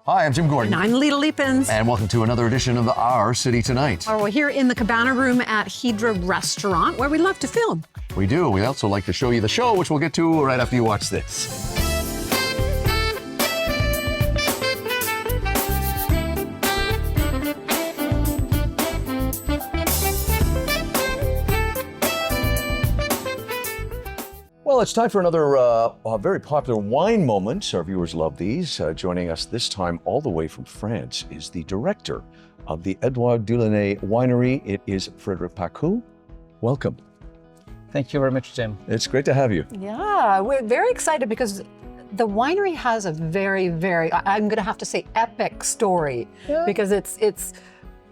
Hi, I'm Jim Gordon. And I'm Lita Leapins. And welcome to another edition of Our City Tonight. We're here in the Cabana Room at Hydra Restaurant, where we love to film. We do. We also like to show you the show, which we'll get to right after you watch this. Well, it's time for another very popular wine moment. Our viewers love these. Joining us this time all the way from France is the director of the Edouard Delaunay Winery. It is Frédéric Pacou. Welcome. Thank you very much, Jim. It's great to have you. Yeah, we're very excited because the winery has a very, I'm going to have to say epic story, because it's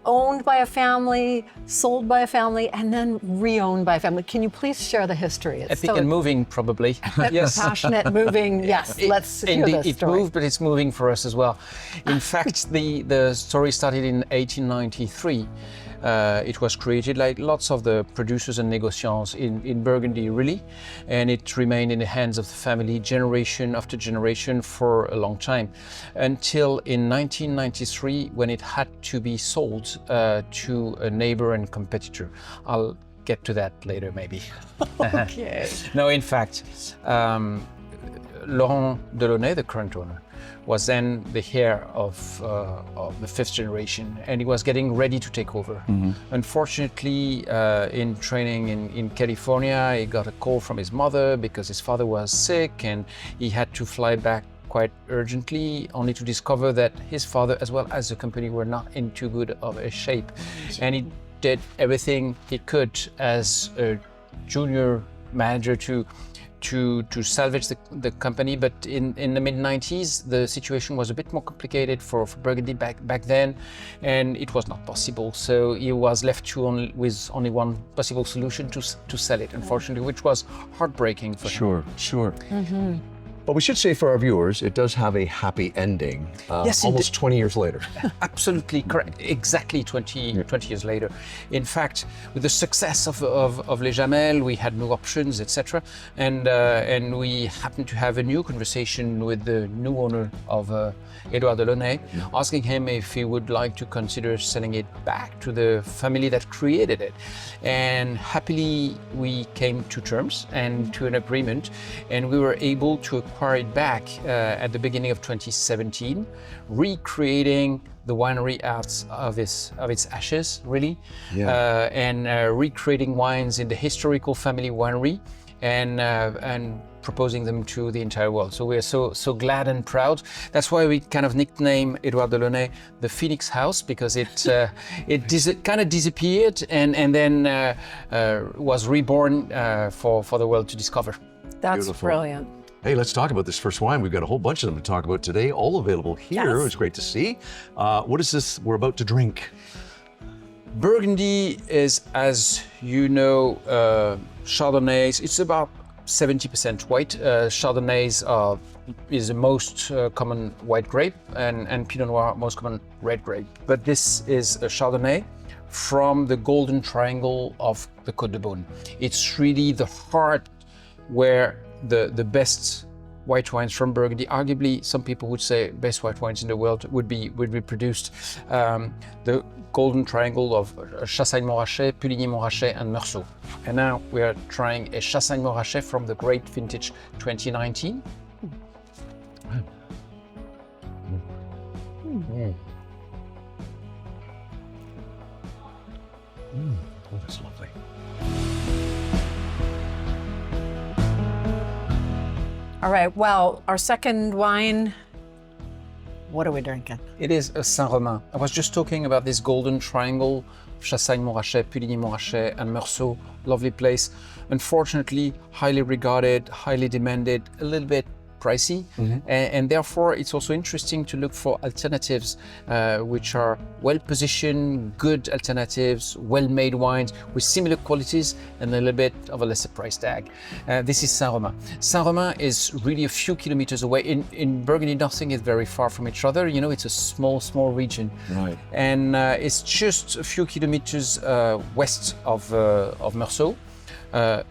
owned by a family, sold by a family, and then re-owned by a family. Can you please share the history? It's Epic and moving, probably. Yes. Passionate, moving. Yes, let's hear this It story. moved, but it's moving for us as well. In fact, the story started in 1893. It was created like lots of the producers and negociants in Burgundy, really, and it remained in the hands of the family generation after generation for a long time, until in 1993 when it had to be sold to a neighbor and competitor. I'll get to that later, maybe. Okay. No, in fact, Laurent Delaunay, the current owner, was then the heir of the fifth generation, and he was getting ready to take over. Mm-hmm. Unfortunately, in training in California, he got a call from his mother because his father was sick, and he had to fly back quite urgently, only to discover that his father, as well as the company, were not in too good of a shape. And he did everything he could as a junior manager to salvage the company, but in the mid-90s, the situation was a bit more complicated for Burgundy back then, and it was not possible. So he was left with only one possible solution to sell it, unfortunately, which was heartbreaking for him. Sure. Mm-hmm. But we should say for our viewers, it does have a happy ending, Yes, almost 20 years later. Absolutely correct. Exactly 20 years later. In fact, with the success of Les Jamelles, we had no options, etc. And we happened to have a new conversation with the new owner of Edouard Delaunay, asking him if he would like to consider selling it back to the family that created it. And happily, we came to terms and to an agreement, and we were able to acquire it back at the beginning of 2017, recreating the winery out of its ashes, really, and recreating wines in the historical family winery, and proposing them to the entire world. So we're so glad and proud. That's why we kind of nickname Edouard Delaunay the Phoenix House, because it kind of disappeared and then was reborn for the world to discover. That's Beautiful. brilliant. Hey, let's talk about this first wine. We've got a whole bunch of them to talk about today, all available here. Yes. It's great to see. What is this we're about to drink? Burgundy is, as you know, Chardonnays. It's about 70% white. Chardonnays is the most common white grape, and Pinot Noir, most common red grape. But this is a Chardonnay from the Golden Triangle of the Côte de Beaune. It's really the heart where the best white wines from Burgundy, arguably some people would say best white wines in the world, would be produced. The Golden Triangle of Chassagne-Montrachet, Puligny-Montrachet, and Meursault. And now we are trying a Chassagne-Montrachet from the great vintage 2019. Oh, that's lovely. All right, well, our second wine, what are we drinking? It is a Saint-Romain. I was just talking about this Golden Triangle, Chassagne-Montrachet, Puligny-Montrachet, and Meursault. Lovely place. Unfortunately, highly regarded, highly demanded, a little bit pricey, and therefore it's also interesting to look for alternatives which are well-positioned, good alternatives, well-made wines with similar qualities and a little bit of a lesser price tag. This is Saint-Romain. Saint-Romain is really a few kilometers away. In Burgundy, nothing is very far from each other. You know, it's a small region. Right. And it's just a few kilometers west of Meursault.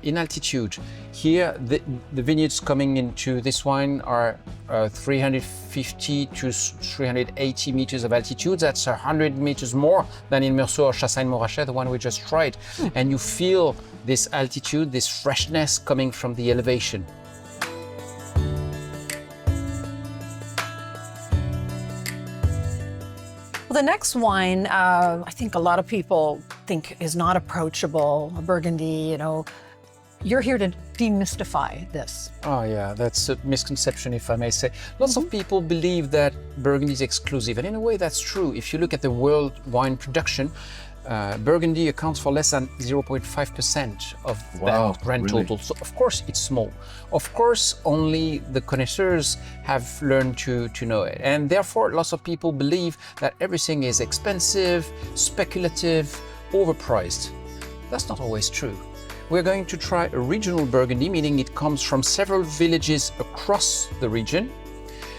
in altitude. Here, the vineyards coming into this wine are 350 to 380 meters of altitude. That's 100 meters more than in Meursault or Chassagne-Montrachet, the one we just tried. And you feel this altitude, this freshness coming from the elevation. Well, the next wine, I think a lot of people think is not approachable, a Burgundy, you know. You're here to demystify this. Oh yeah, that's a misconception, if I may say. Lots of people believe that Burgundy is exclusive, and in a way that's true. If you look at the world wine production, Burgundy accounts for less than 0.5% of that grand total. So of course it's small. Of course only the connoisseurs have learned to know it. And therefore lots of people believe that everything is expensive, speculative, overpriced. That's not always true. We're going to try a regional Burgundy, meaning it comes from several villages across the region,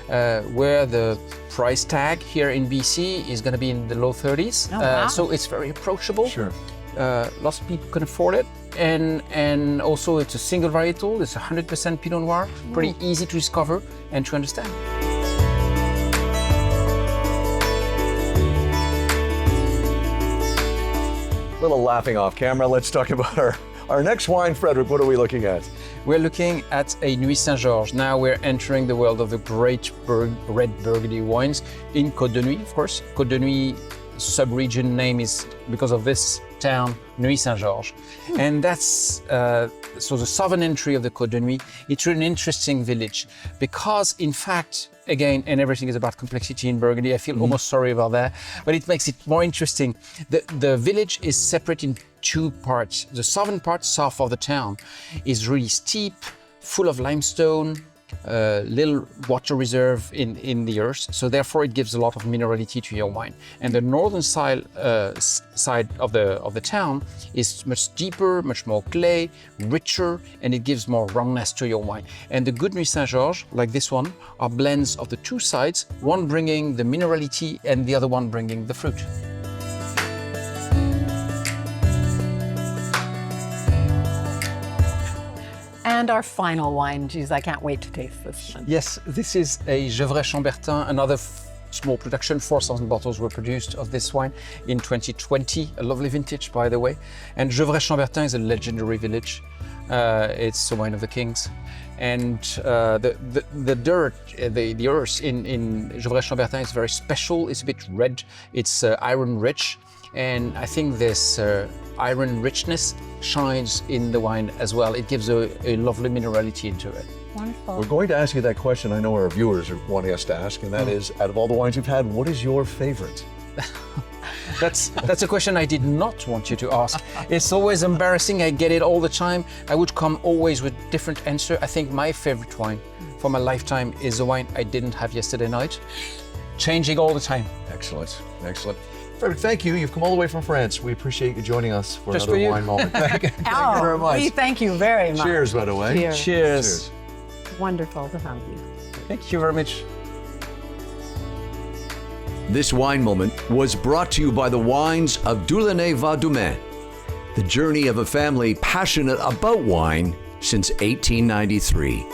where the price tag here in BC is going to be in the low 30s. Oh, wow. So it's very approachable. Sure. Lots of people can afford it. And also it's a single varietal, it's 100% Pinot Noir, pretty easy to discover and to understand. Little laughing off camera. Let's talk about our next wine. Frederick, what are we looking at? We're looking at a Nuit Saint-Georges. Now we're entering the world of the great red Burgundy wines in Côte de Nuit, of course. Côte de Nuit sub-region name is because of this town, Nuit Saint-Georges. And that's, so the southern entry of the Côte de Nuit, it's an interesting village because in fact, again, and everything is about complexity in Burgundy, I feel almost sorry about that, but it makes it more interesting. The village is separate in two parts. The southern part, south of the town, is really steep, full of limestone, little water reserve in the earth, so therefore it gives a lot of minerality to your wine. And the northern side of the town is much deeper, much more clay, richer, and it gives more roundness to your wine. And the good Nuit Saint-Georges, like this one, are blends of the two sides, one bringing the minerality and the other one bringing the fruit. And our final wine, geez, I can't wait to taste this one. Yes, this is a Gevrey-Chambertin, another small production. 4,000 bottles were produced of this wine in 2020, a lovely vintage, by the way. And Gevrey-Chambertin is a legendary village. It's the wine of the kings. And the dirt, the earth in Gevrey-Chambertin is very special. It's a bit red, it's iron rich. And I think this iron richness shines in the wine as well. It gives a lovely minerality into it. Wonderful. We're going to ask you that question I know our viewers are wanting us to ask, and that is, out of all the wines you've had, what is your favorite? That's a question I did not want you to ask. It's always embarrassing. I get it all the time. I would come always with different answer. I think my favorite wine for my lifetime is the wine I didn't have yesterday night. Changing all the time. Excellent, excellent. Frederick, thank you. You've come all the way from France. We appreciate you joining us for Just another for you. wine moment. Thank you very much. We thank you very much. Cheers, by the way. Cheers. Cheers. Wonderful to have you. Thank you very much. This wine moment was brought to you by the wines of Dieulainay-Vaudomain, the journey of a family passionate about wine since 1893.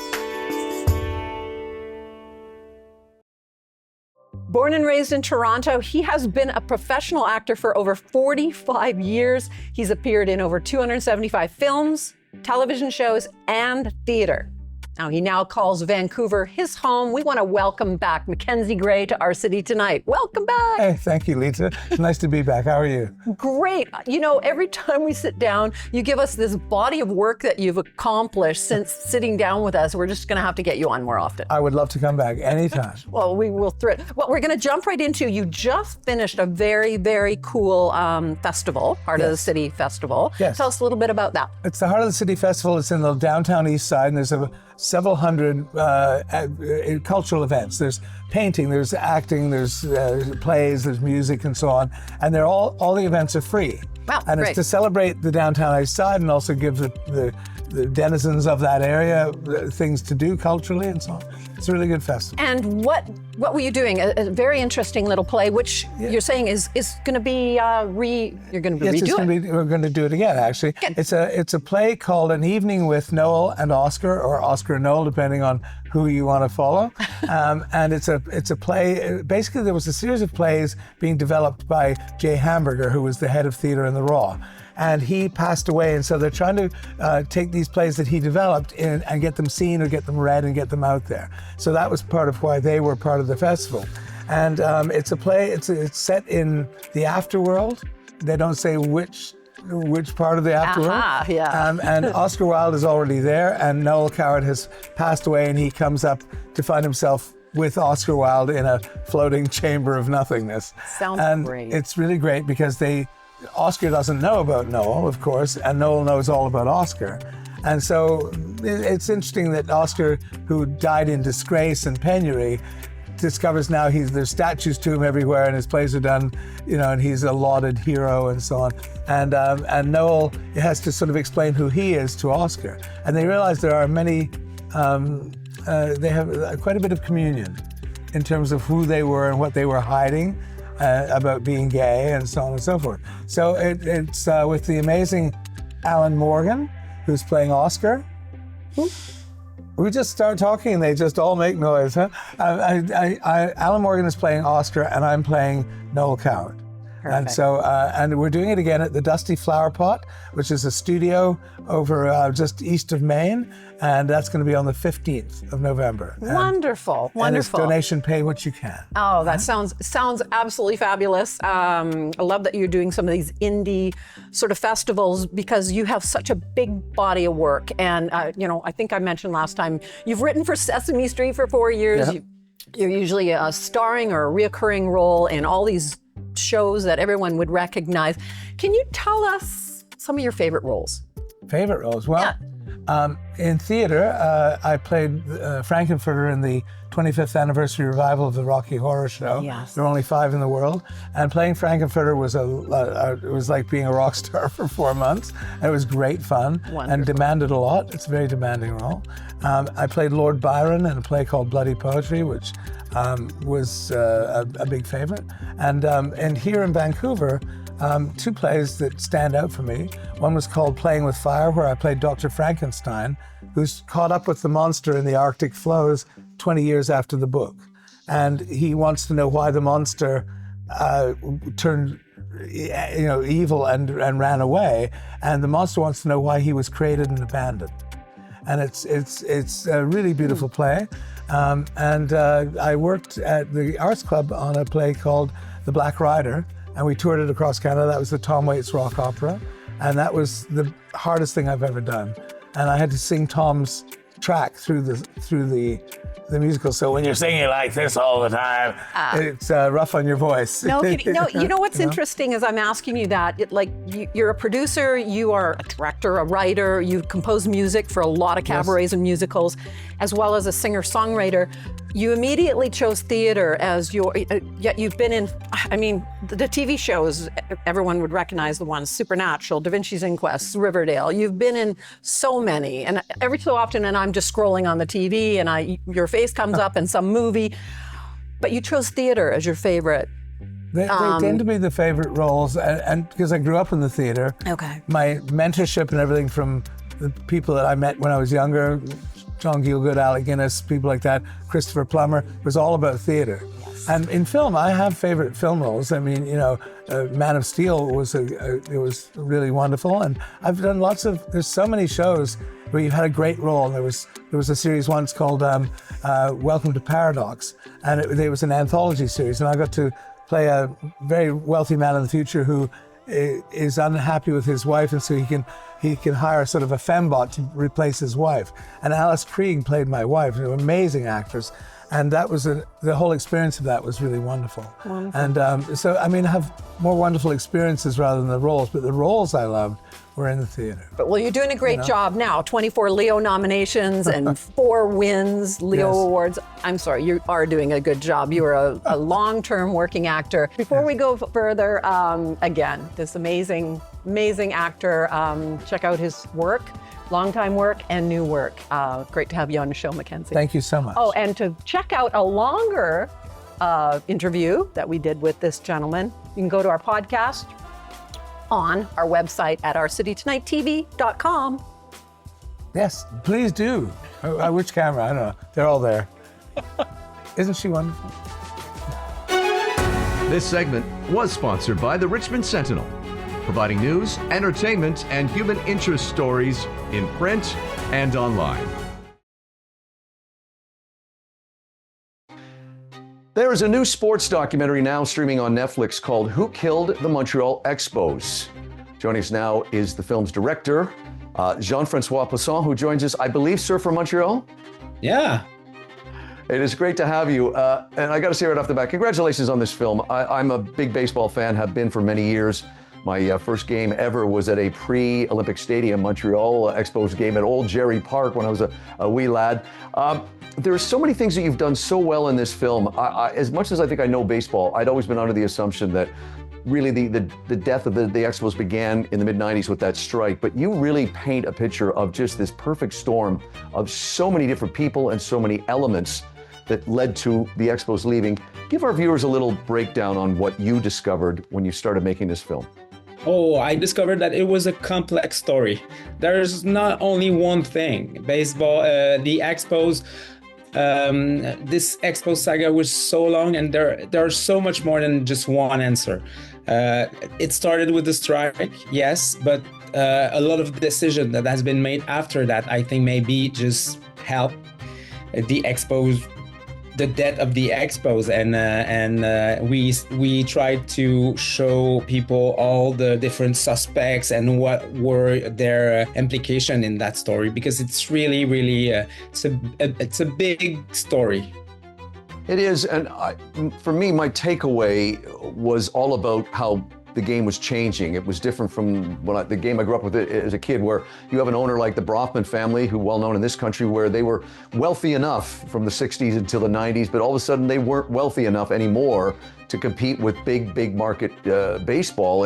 Born and raised in Toronto, he has been a professional actor for over 45 years. He's appeared in over 275 films, television shows, and theater. Now, he now calls Vancouver his home. We want to welcome back Mackenzie Gray to our city tonight. Welcome back. Hey, thank you, Lisa. It's nice to be back. How are you? Great. You know, every time we sit down, you give us this body of work that you've accomplished since sitting down with us. We're just going to have to get you on more often. I would love to come back anytime. Well, we will thread. Well, we're going to jump right into, you just finished a very, very cool festival, Heart of the City Festival. Yes. Tell us a little bit about that. It's the Heart of the City Festival. It's in the downtown east side, and there's several hundred cultural events. There's painting, there's acting, there's plays, there's music, and so on. And they're all the events are free. Wow, and great. it's to celebrate the downtown east side and also give the denizens of that area things to do culturally and so on. It's a really good festival. And what were you doing? A very interesting little play, which you're saying is going to be you're going to be Yes, redoing. we're going to do it again. Actually, it's a play called An Evening with Noel and Oscar, or Oscar and Noel, depending on who you want to follow. And it's a play. Basically, there was a series of plays being developed by Jay Hamburger, who was the head of theater in the Raw. And he passed away, and so they're trying to take these plays that he developed and get them seen or get them read and get them out there. So that was part of why they were part of the festival. And it's a play, it's set in the afterworld. They don't say which part of the afterworld. Yeah. And Oscar Wilde is already there, and Noel Coward has passed away, and he comes up to find himself with Oscar Wilde in a floating chamber of nothingness. Sounds great. It's really great because Oscar doesn't know about Noel, of course, and Noel knows all about Oscar. And so it's interesting that Oscar, who died in disgrace and penury, discovers now there's statues to him everywhere, and his plays are done, and he's a lauded hero and so on. And Noel has to sort of explain who he is to Oscar. And they realize there are many, they have quite a bit of communion in terms of who they were and what they were hiding. About being gay and so on and so forth. So it's with the amazing Alan Morgan, who's playing Oscar. We just start talking and they just all make noise, huh? Alan Morgan is playing Oscar and I'm playing Noel Coward. Perfect. And so, and we're doing it again at the Dusty Flower Pot, which is a studio over just east of Maine, and that's going to be on the 15th of November. Wonderful, And it's wonderful. donation pay what you can. Oh, that sounds absolutely fabulous. I love that you're doing some of these indie sort of festivals because you have such a big body of work. And, I think I mentioned last time, you've written for Sesame Street for 4 years. Yep. You're usually a starring or a reoccurring role in all these shows that everyone would recognize. Can you tell us some of your favorite roles? Favorite roles? Well, in theater, I played Frankenfurter in the 25th anniversary revival of the Rocky Horror Show. Yes. There were only 5 in the world. And playing Frankenfurter was it was like being a rock star for 4 months. And it was great fun. Wonderful. And demanded a lot. It's a very demanding role. I played Lord Byron in a play called Bloody Poetry, which was a big favorite. And here in Vancouver, 2 plays that stand out for me. One was called Playing with Fire, where I played Dr. Frankenstein, who's caught up with the monster in the Arctic floes 20 years after the book. And he wants to know why the monster turned evil and ran away. And the monster wants to know why he was created and abandoned. And it's a really beautiful play. I worked at the Arts Club on a play called The Black Rider, and we toured it across Canada. That was the Tom Waits rock opera, and that was the hardest thing I've ever done. And I had to sing Tom's track through the musical. So when you're singing like this all the time, it's rough on your voice. No, you know what's interesting is I'm asking you that. You're a producer, you are a director, a writer, you compose music for a lot of cabarets and musicals, as well as a singer-songwriter. You immediately chose theater as yet you've been in, the TV shows, everyone would recognize the ones, Supernatural, Da Vinci's Inquest, Riverdale. You've been in so many, and every so often, and I'm just scrolling on the TV and your face comes up in some movie, but you chose theater as your favorite. They tend to be the favorite roles, and because I grew up in the theater, Okay. my mentorship and everything from the people that I met when I was younger, John Gielgud, Alec Guinness, people like that, Christopher Plummer, was all about theater. Yes. And in film, I have favorite film roles. Man of Steel was it was really wonderful, and I've done there's so many shows where you've had a great role. And there was a series once called Welcome to Paradox, and it was an anthology series, and I got to play a very wealthy man in the future who is unhappy with his wife, and so he can hire sort of a fembot to replace his wife. And Alice Krieg played my wife. They were amazing actors, and that was the whole experience of that was really wonderful. And I have more wonderful experiences rather than the roles, but the roles I loved were in the theater. But you're doing a great job now. 24 Leo nominations and 4 wins, Leo Awards. I'm sorry, you are doing a good job. You are a long-term working actor. Before we go further, again, this amazing actor, check out his work. Long-time work and new work. Great to have you on the show, Mackenzie. Thank you so much. Oh, and to check out a longer interview that we did with this gentleman, you can go to our podcast on our website at ourcitytonighttv.com. Yes, please do. Which camera? I don't know. They're all there. Isn't she wonderful? This segment was sponsored by the Richmond Sentinel, providing news, entertainment, and human interest stories in print and online. There is a new sports documentary now streaming on Netflix called Who Killed the Montreal Expos? Joining us now is the film's director, Jean-Francois Poisson, who joins us, I believe, sir, from Montreal? Yeah. It is great to have you. And I got to say right off the bat, congratulations on this film. I'm a big baseball fan, have been for many years. My first game ever was at a pre-Olympic Stadium, Montreal Expos game at Old Jerry Park when I was a wee lad. There are so many things that you've done so well in this film. As much as I think I know baseball, I'd always been under the assumption that really the death of the Expos began in the mid-90s with that strike, but you really paint a picture of just this perfect storm of so many different people and so many elements that led to the Expos leaving. Give our viewers a little breakdown on what you discovered when you started making this film. Oh, I discovered that it was a complex story. There's not only one thing. Baseball, the Expos, this Expos saga was so long, and there are so much more than just one answer. It started with the strike, yes, but a lot of decision that has been made after that, I think maybe just help the Expos, the death of the Expos, and we tried to show people all the different suspects and what were their implication in that story, because it's really it's a big story. It is, and for me, my takeaway was all about how the game was changing. It was different from the game I grew up with as a kid, where you have an owner like the Bronfman family, who well known in this country, where they were wealthy enough from the 60s until the 90s, but all of a sudden they weren't wealthy enough anymore to compete with big market baseball.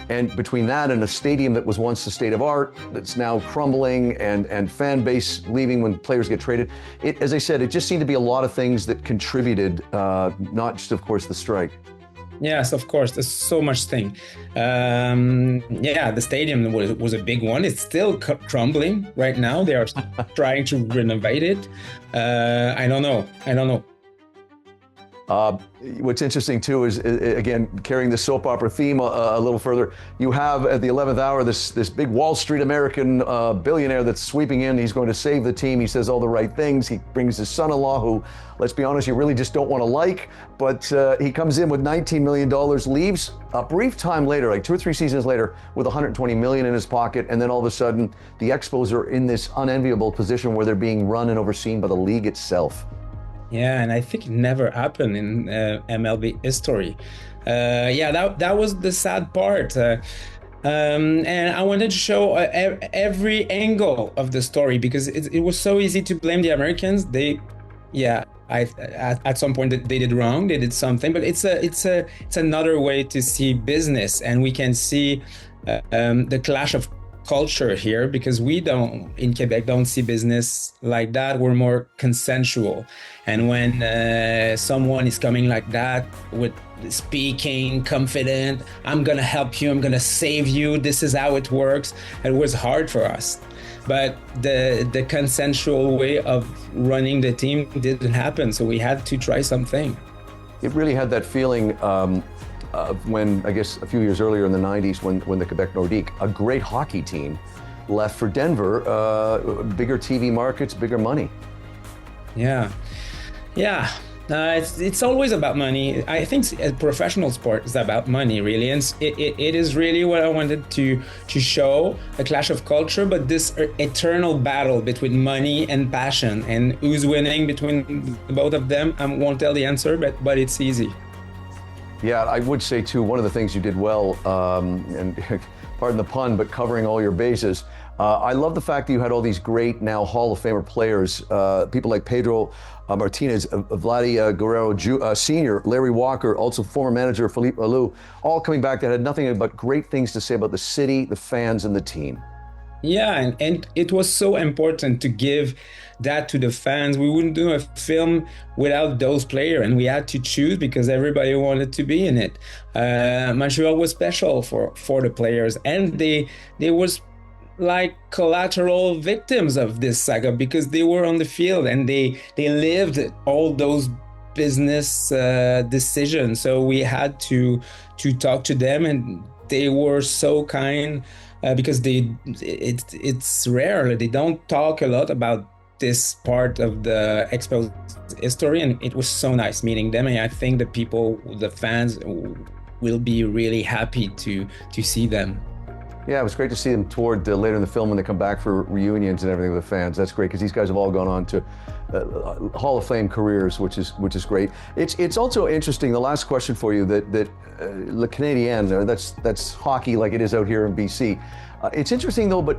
And between that and a stadium that was once the state of art, that's now crumbling, and fan base leaving when players get traded, as I said, it just seemed to be a lot of things that contributed, not just, of course, the strike. Yes, of course. There's so much thing. The stadium was a big one. It's still crumbling right now. They are trying to renovate it. I don't know. What's interesting too is, again, carrying the soap opera theme a little further, you have at the 11th hour this big Wall Street American billionaire that's sweeping in. He's going to save the team. He says all the right things. He brings his son-in-law, who, let's be honest, you really just don't want to like, but he comes in with $19 million, leaves a brief time later, like 2 or 3 seasons later, with $120 million in his pocket, and then all of a sudden the Expos are in this unenviable position where they're being run and overseen by the league itself. Yeah, and I think it never happened in MLB history. That was the sad part. And I wanted to show every angle of the story, because it was so easy to blame the Americans. At some point they did wrong, they did something, but it's another way to see business, and we can see the clash of culture here, because we in Quebec don't see business like that. We're more consensual, and when someone is coming like that with speaking confident, I'm gonna help you, I'm gonna save you, this is how it works, it was hard for us. But the consensual way of running the team didn't happen, so we had to try something. It really had that feeling when, I guess, a few years earlier in the 90s, when the Quebec Nordique, a great hockey team, left for Denver, bigger TV markets, bigger money. Yeah. It's always about money. I think a professional sport is about money, really, and it is really what I wanted to show, a clash of culture, but this eternal battle between money and passion, and who's winning between both of them. I won't tell the answer, but it's easy. Yeah, I would say too, one of the things you did well, and pardon the pun, but covering all your bases. I love the fact that you had all these great now Hall of Famer players, people like Pedro Martinez, Vladdy Guerrero Sr., Larry Walker, also former manager Philippe Alou, all coming back that had nothing but great things to say about the city, the fans, and the team. Yeah, and it was so important to give that to the fans. We wouldn't do a film without those players, and we had to choose because everybody wanted to be in it. Montreal was special for the players, and they was like collateral victims of this saga because they were on the field and they lived all those business decisions. So we had to talk to them, and they were so kind because it's rare. They don't talk a lot about this part of the Expo history, and it was so nice meeting them. And I think the people, the fans, will be really happy to see them. Yeah, it was great to see them toward later in the film when they come back for reunions and everything with the fans. That's great because these guys have all gone on to Hall of Fame careers, which is great. It's also interesting. The last question for you that Le Canadien, that's hockey like it is out here in BC. It's interesting though, but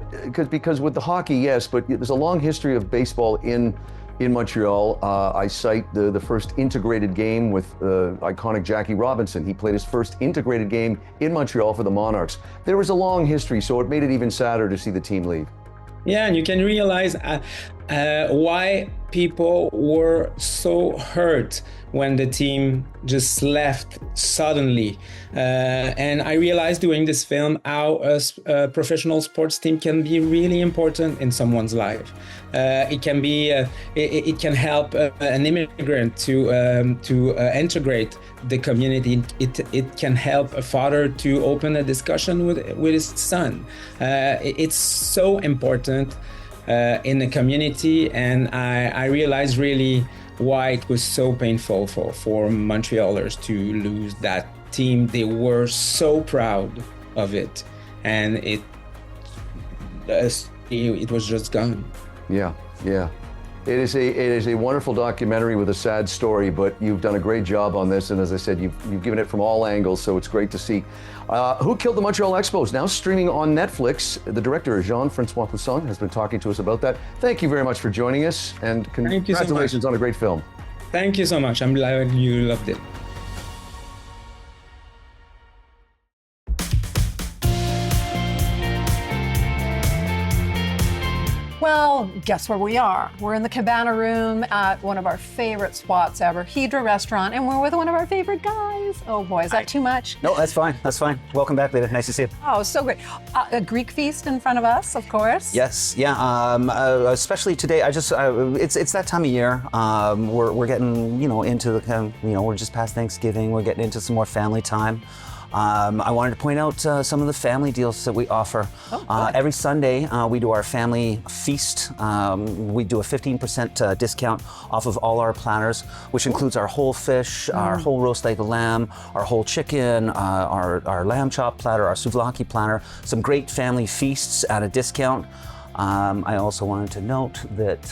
because with the hockey, yes, but there's a long history of baseball in Montreal. I cite the first integrated game with iconic Jackie Robinson. He played his first integrated game in Montreal for the Monarchs. There was a long history, so it made it even sadder to see the team leave. Yeah, and you can realize why people were so hurt when the team just left suddenly. And I realized doing this film how a professional sports team can be really important in someone's life. It can be, it can help an immigrant to integrate the community. It can help a father to open a discussion with his son. It's so important in the community, and I realized really why it was so painful for Montrealers to lose that team. They were so proud of it, and it was just gone. Yeah. It is a wonderful documentary with a sad story, but you've done a great job on this, and as I said, you've given it from all angles, so it's great to see. Who Killed the Montreal Expos, now streaming on Netflix. The director, Jean-Francois Poussin, has been talking to us about that. Thank you very much for joining us, and congratulations on a great film. Thank you so much. I'm glad you loved it. Well, guess where we are? We're in the Cabana Room at one of our favorite spots ever, Hydra Restaurant, and we're with one of our favorite guys. Oh boy, is that too much? No, that's fine. That's fine. Welcome back, Lita. Nice to see you. Oh, so great. A Greek feast in front of us, of course. Yes, yeah. Especially today, it's that time of year. We're getting into the we're just past Thanksgiving. We're getting into some more family time. I wanted to point out some of the family deals that we offer. Every Sunday, we do our family feast. We do a 15% discount off of all our platters, which includes our whole fish, our whole roast leg of lamb, our whole chicken, our lamb chop platter, our souvlaki platter, some great family feasts at a discount. I also wanted to note that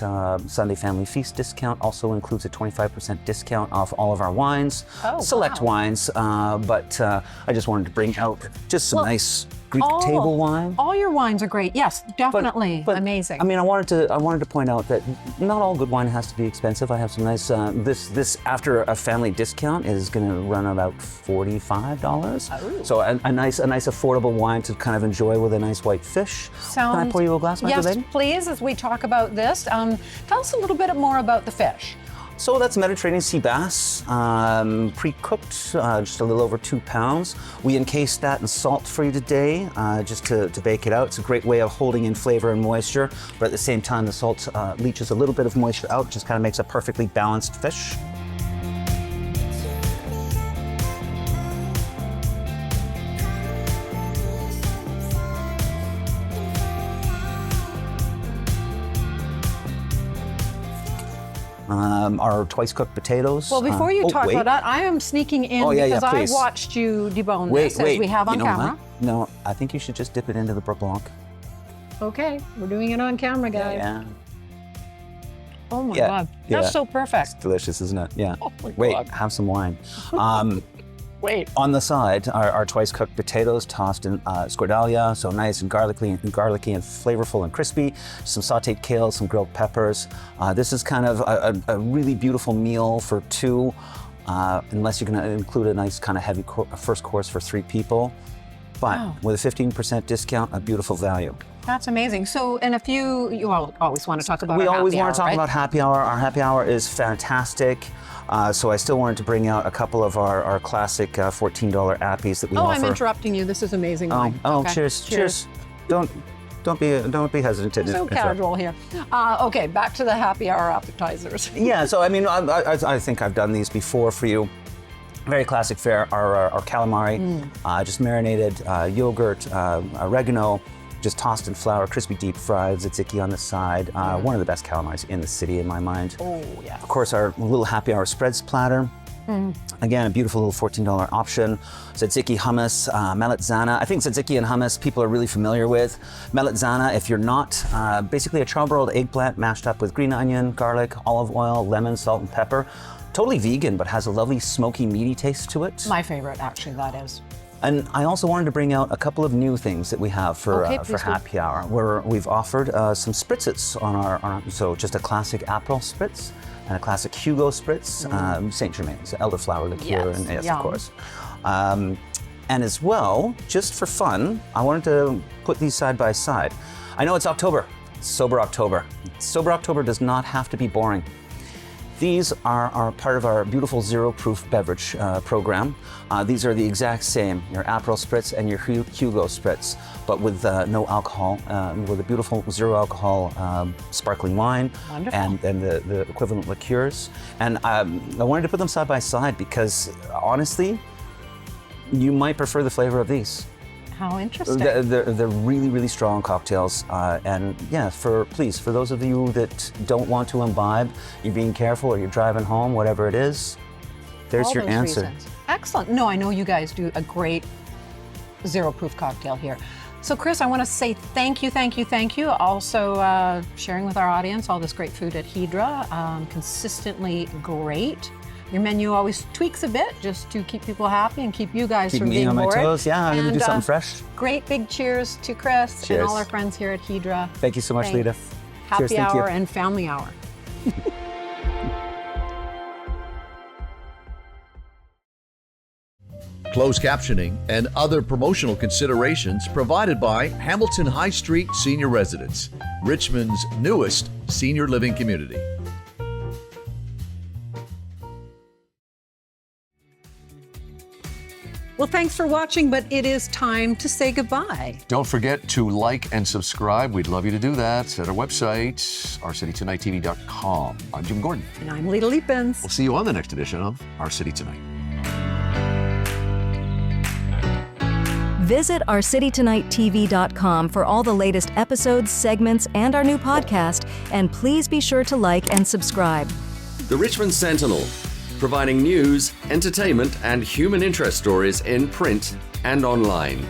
Sunday Family Feast discount also includes a 25% discount off all of our wines, select wines, but I just wanted to bring out just some nice Greek table wine. All your wines are great. Yes, definitely. But, amazing. I mean, I wanted to point out that not all good wine has to be expensive. I have some nice. This after a family discount is going to run about $45. So a nice affordable wine to kind of enjoy with a nice white fish. Can I pour you a glass, my lady? Yes, please. As we talk about this, tell us a little bit more about the fish. So that's Mediterranean sea bass, pre-cooked, just a little over 2 pounds. We encase that in salt for you today, just to bake it out. It's a great way of holding in flavor and moisture, but at the same time, the salt leaches a little bit of moisture out, just kind of makes a perfectly balanced fish. Our twice cooked potatoes. Well, before you talk about that, I am sneaking in because I watched you debone this as we have on camera. What? No, I think you should just dip it into the Brooke Blanc. Okay, we're doing it on camera, guys. Yeah. Oh my God, that's so perfect. It's delicious, isn't it? Yeah. Oh my Wait, God. have some wine. Wait. On the side, our twice cooked potatoes tossed in scordalia, so nice and garlicky and flavorful and crispy. Some sautéed kale, some grilled peppers. This is kind of a really beautiful meal for two, unless you're going to include a nice kind of heavy first course for 3 people. But with a 15% discount, a beautiful value. That's amazing. So, and if you always want to talk about We our always happy want to hour, talk right? about happy hour. Our happy hour is fantastic. So I still wanted to bring out a couple of our classic $14 appies that we Oh, offer. I'm interrupting you. This is amazing wine. Okay. Cheers. Don't be hesitant to So interrupt. casual here. Okay, back to the happy hour appetizers. Yeah, so I mean, I think I've done these before for you. Very classic fare, our calamari, just marinated, yogurt, oregano, just tossed in flour, crispy deep fried, tzatziki on the side. One of the best calamaris in the city in my mind. Oh, yeah. Of course, our little happy hour spreads platter. Again, a beautiful little $14 option. Tzatziki, hummus, melanzana. I think tzatziki and hummus people are really familiar with. Melanzana, if you're not, basically a charbroiled eggplant mashed up with green onion, garlic, olive oil, lemon, salt, and pepper. Totally vegan, but has a lovely smoky, meaty taste to it. My favorite, actually, that is. And I also wanted to bring out a couple of new things that we have for Okay, please do. happy hour, where we've offered some spritzes on our so just a classic Aperol spritz and a classic Hugo spritz, Saint Germain's elderflower liqueur, Yes, and yes, yum. of course. And as well, just for fun, I wanted to put these side by side. I know it's October, Sober October. Sober October does not have to be boring. These are part of our beautiful zero-proof beverage program. These are the exact same, your Aperol Spritz and your Hugo Spritz, but with no alcohol, with a beautiful zero-alcohol sparkling wine. Wonderful. and the equivalent liqueurs. And I wanted to put them side by side because, honestly, you might prefer the flavor of these. How interesting. They're really, really strong cocktails. And yeah, for those of you that don't want to imbibe, you're being careful or you're driving home, whatever it is, there's All your those answer. reasons. Excellent. No, I know you guys do a great zero-proof cocktail here. So, Chris, I want to say thank you. Also, sharing with our audience all this great food at Hydra, consistently great. Your menu always tweaks a bit just to keep people happy and keep you guys Keep from me being on my bored. toes. Yeah, I'm gonna do And, something fresh. Great big cheers to Chris and Cheers. all our friends here at Hydra. Thank you so much, Thanks. Lita. Happy Cheers, thank you. hour and family hour. Closed captioning and other promotional considerations provided by Hamilton High Street Senior Residence, Richmond's newest senior living community. Well, thanks for watching, but it is time to say goodbye. Don't forget to like and subscribe. We'd love you to do that at our website, ourcitytonightTV.com. I'm Jim Gordon. And I'm Lita Leapins. We'll see you on the next edition of Our City Tonight. Visit ourcitytonightTV.com for all the latest episodes, segments, and our new podcast. And please be sure to like and subscribe. The Richmond Sentinel, providing news, entertainment, and human interest stories in print and online.